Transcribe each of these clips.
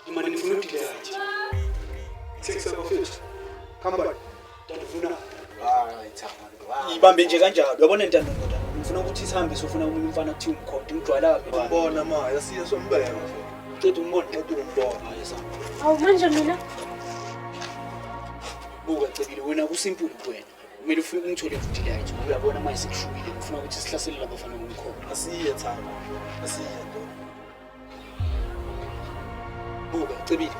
Imani nifuna udile yathi. Sekusa bafethu. Khamba. Ndandifuna. Ibambe nje kanjalo. Uyabona intando ngoda. Ngifuna ukuthi sihambe sofuna umunye umfana kuthi umkhonto ngigcwala lapha. Ngibona ma, yasiya sombeka. Uqeda umbona, umbona. Ayesama. Awu manje mina. Buka cebile wena kusimple kuwena. Kumele ufike ungithole udile yathi. Uyabona manje sekushubile. Ngifuna ukuthi sihlasele labafana ngomkhonto. Asiye thana. Asiye ndo. Buka cebile.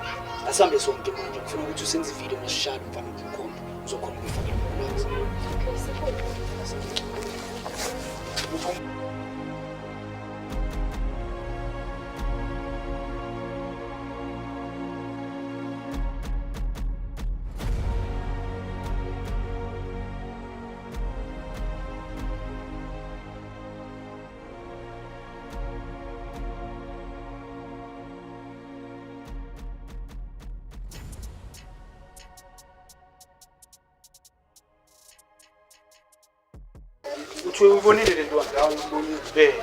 Asambe sonke manje. Ngifuna ukuthi usenze ivideo masishaya umfana ngomkhonto. Uzokhona ukufakela umphakathi. Okay, sikhona. Uthi ubonile lento wangawo ubonile.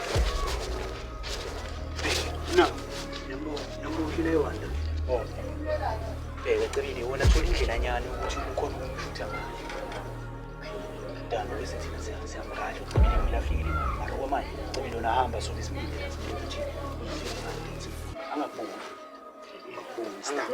Na. Yambo uhlile wanda. Oh. Cebile wona thola indlela nyane ukuthi ukhona ukumshutha ngayo. Dano bese thina siyamrhatsha ucebile ngilafike mara kwamanje cebile lona hamba so besimile ukuthi angabhongi. Angabhongi stop.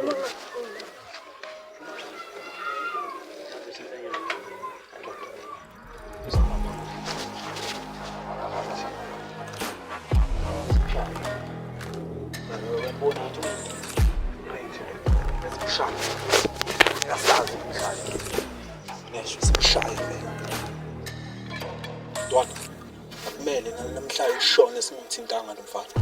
Kumele namhlanje ushone simthintanga lo mfana.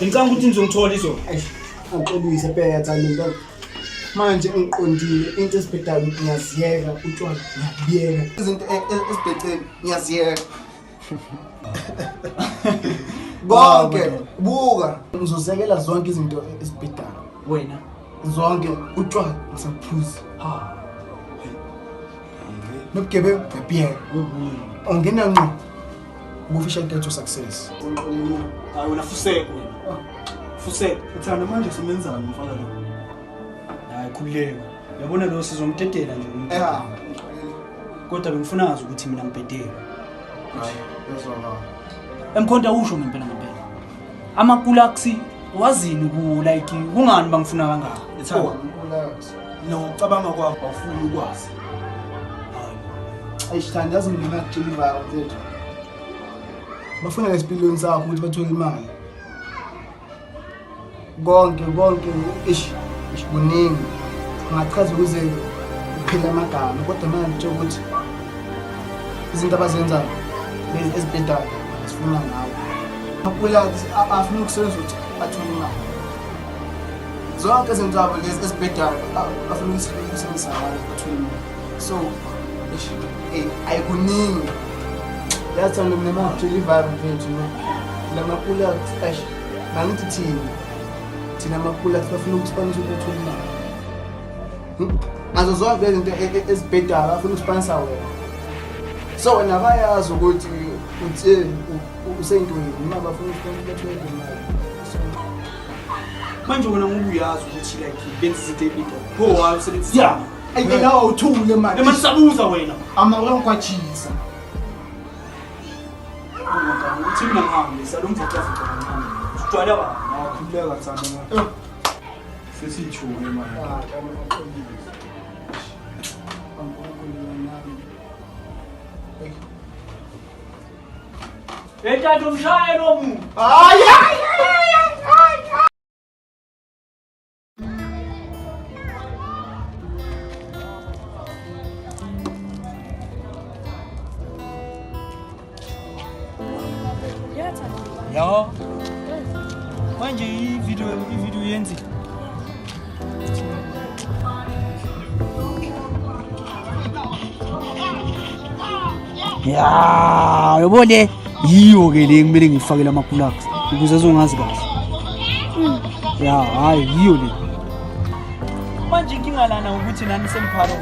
Ngicanga ukuthi ngizongithola izo. Angixolise phela thana manje ngiqondile into esibhedayo ngiyaziyeka utshwala ngiyabiyeka izinto esibheceni ngiyaziyeka bonke buka ngizozekela zonke izinto esibhedayo Wena zonke utshwala ngisaphuza nobugebengu ngiyabiyeka ongena ngqo ubufisha into success hayi wena fuseke wena. Fuseke uthanda manje simenzani mfana lo hayi khululeka. Uyabona lo sizomtetela nje umuntu. Kodwa bengifuna ngazi ukuthi mina ngibhedela. Yazona Emkhonto awusho ngempela ngempela. Amakulaksi wazini ku like kungani bangifuna kangaka? ethanda No, cabanga kwakho awufuni ukwazi. ayishithandaza ngingakujiliva mfethu bafuna ngesipilweni sakho ukuthi bathole imali konke ish kuningi ngachaza ukuze uphila amagama kodwa manje nje ukuthi izinto abazenzayo lezi ezibhedayo sifuna ngawo akula afuna ukusebenza ukuthi athole imali zonke izinto zabo lezi ezibhedayo afuna ukusebenzisa ngawo athole imali so ayikuningi yathanda mina mangijiliva mfethu lamakula ash nangithi thina amakula sifuna ukuthi banise ukuthi imali ngazo zonke izinto ezibhedayo bafuna ukuspansa wena. So wena bayazi ukuthi uthi usentweni noma bafuna ukuspansa imali. Manje wena ngoba uyazi ukuthi like benza izinto ebhedayo. Pho awusebenzisa. Yeah. Ayike uthule manje. Emasabuza wena. Amakwachisa. Uthi mina ngihambe salomvuka kancane. Ujwayele ba? Akhuleka sana. Sesithuke manje. Ethatha umshayelo omuntu. Hayi. Ya. Manje i-video yenzile. Ya, yabone yiyo ke le kumele ngifakele ama-plugs ukuze azongazi kahle. Ya, hayi yiyo le. Manje inkinga lana ukuthi nani sempharo.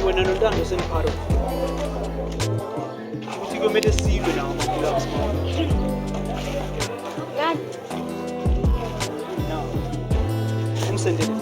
Wena nontando sempharo. Ukuthi kumele silwe nawo ama-plugs. Umsendele.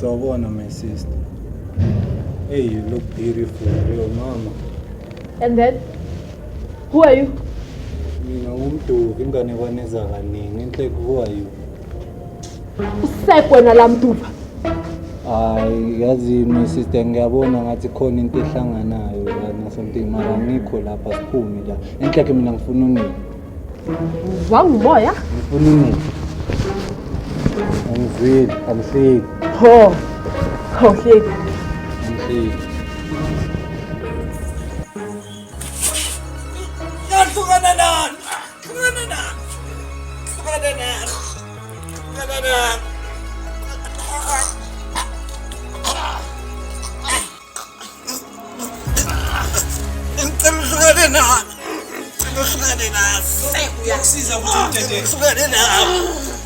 Sawubona my sister. Hey, you look beautiful, real mama. And then? Who are you? Mina ngumduku ingane kwaneza kaningi inhle who are you? Usekwe nalamduva. Hayi yazi my sister ngiyabona ngathi khona into ehlanganayo lana something mara ngikho lapha siphumi la. Enhle ke mina ngifuna unini. Wangumoya? Ngifuna unini. Angizwile. Ho. Okay.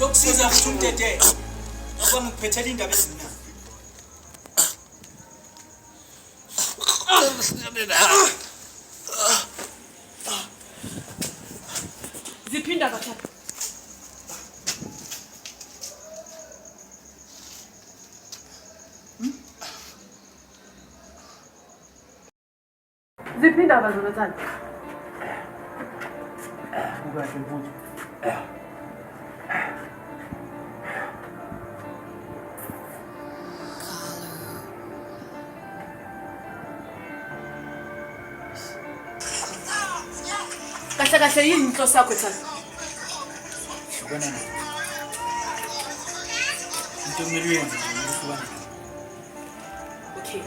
Yokusiza ukuthi umtete. Ngoba ngiphethela indaba ezimnandi. Ziphinda kathathu. Ziphinda bazobethana. Ukahle mfuthu. Kahle yini inhloso yakho thana? Hlukana nayo. Into kumele uyenze nje uhlukana. Okay.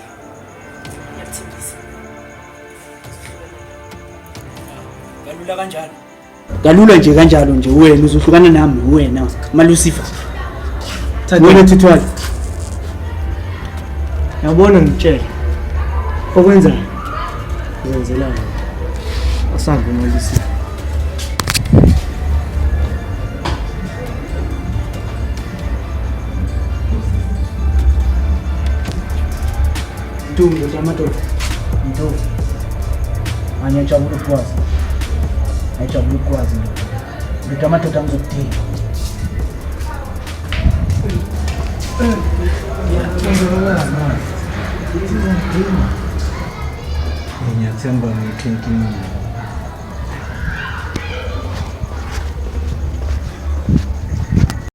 Ngiyakuthembisa. Kalula kanjalo. Kalula nje kanjalo nje wena uzohlukana nami wena malusifa. Wena Thithwali. Yabona ngitshela. Okwenza uzenzelana. Asange malusifa. Ntombi yamadoda. Ntombi. Anyajabula ukwazi. Ayijabula ukwazi ndoda amadoda angizokudinga. Ngiyathemba ngikhenkinini.